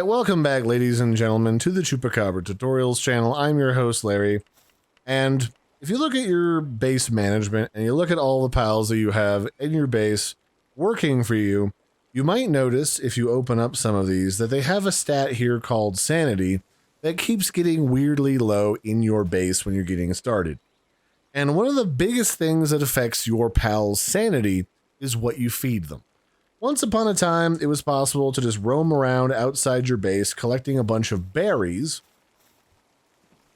Alright, welcome back, ladies and gentlemen, to the Chupacabra Tutorials channel. I'm your host, Larry, and if you look at your base management, and you look at all the pals that you have in your base working for you, you might notice, if you open up some of these, that they have a stat here called Sanity that keeps getting weirdly low in your base when you're getting started. And one of the biggest things that affects your pal's sanity is what you feed them. Once upon a time, it was possible to just roam around outside your base collecting a bunch of berries,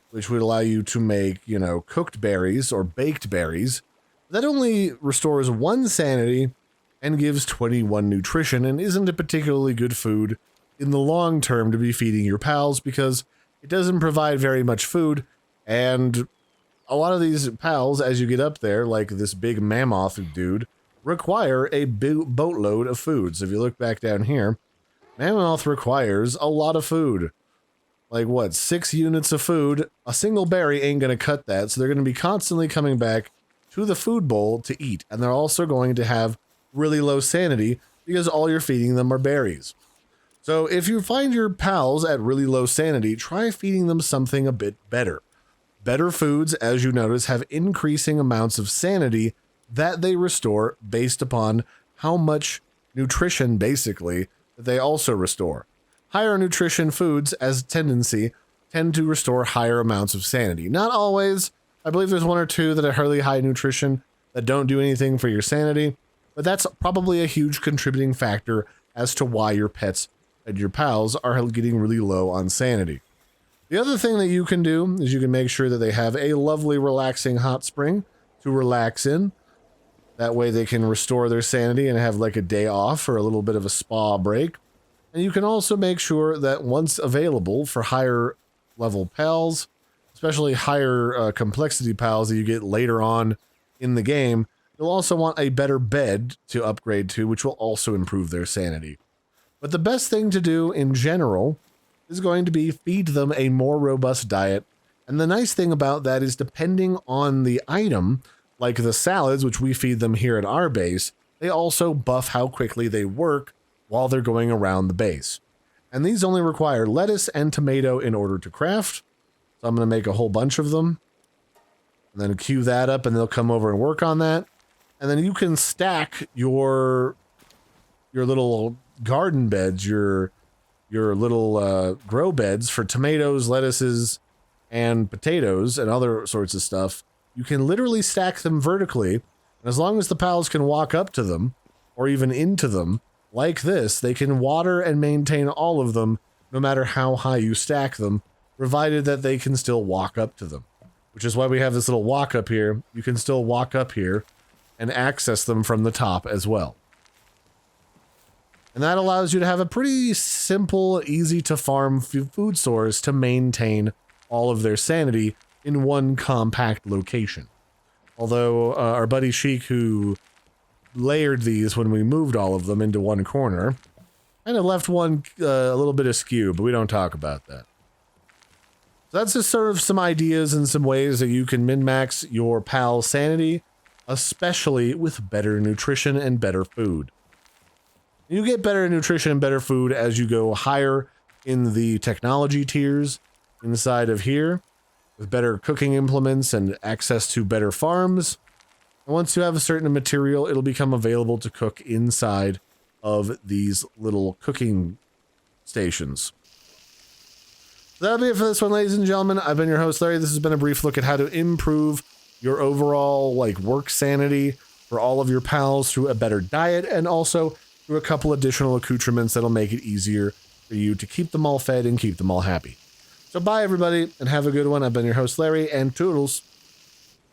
which would allow you to make, you know, cooked berries or baked berries. That only restores 1 sanity and gives 21 nutrition and isn't a particularly good food in the long term to be feeding your pals because it doesn't provide very much food, and a lot of these pals, as you get up there, like this big mammoth dude, require a big boatload of food. So if you look back down here, mammoth requires a lot of food. Like what, 6 units of food? A single berry ain't gonna cut that, so they're gonna be constantly coming back to the food bowl to eat, and they're also going to have really low sanity because all you're feeding them are berries. So if you find your pals at really low sanity, try feeding them something a bit better. Better foods, as you notice, have increasing amounts of sanity that they restore based upon how much nutrition, basically, that they also restore. Higher nutrition foods, as a tendency, tend to restore higher amounts of sanity. Not always. I believe there's 1 or 2 that are really high nutrition that don't do anything for your sanity, but that's probably a huge contributing factor as to why your pets and your pals are getting really low on sanity. The other thing that you can do is you can make sure that they have a lovely, relaxing hot spring to relax in. That way they can restore their sanity and have like a day off or a little bit of a spa break. And you can also make sure that once available for higher level pals, especially higher complexity pals that you get later on in the game, you'll also want a better bed to upgrade to, which will also improve their sanity. But the best thing to do in general is going to be feed them a more robust diet. And the nice thing about that is, depending on the item, like the salads, which we feed them here at our base, they also buff how quickly they work while they're going around the base. And these only require lettuce and tomato in order to craft. So I'm going to make a whole bunch of them. And then queue that up and they'll come over and work on that. And then you can stack your little garden beds, your little grow beds for tomatoes, lettuces, and potatoes and other sorts of stuff. You can literally stack them vertically, and as long as the pals can walk up to them, or even into them, like this, they can water and maintain all of them, no matter how high you stack them, provided that they can still walk up to them. Which is why we have this little walk up here. You can still walk up here and access them from the top as well. And that allows you to have a pretty simple, easy to farm food source to maintain all of their sanity in one compact location. Although our buddy Sheik, who layered these when we moved all of them into one corner, kind of left one a little bit askew, but we don't talk about that. So that's just sort of some ideas and some ways that you can min-max your pal sanity, especially with better nutrition and better food. You get better nutrition and better food as you go higher in the technology tiers inside of here, with better cooking implements and access to better farms. And once you have a certain material, it'll become available to cook inside of these little cooking stations. So that'll be it for this one, ladies and gentlemen. I've been your host, Larry. This has been a brief look at how to improve your overall work sanity for all of your pals through a better diet, and also through a couple additional accoutrements that'll make it easier for you to keep them all fed and keep them all happy. So bye, everybody, and have a good one. I've been your host, Larry, and toodles.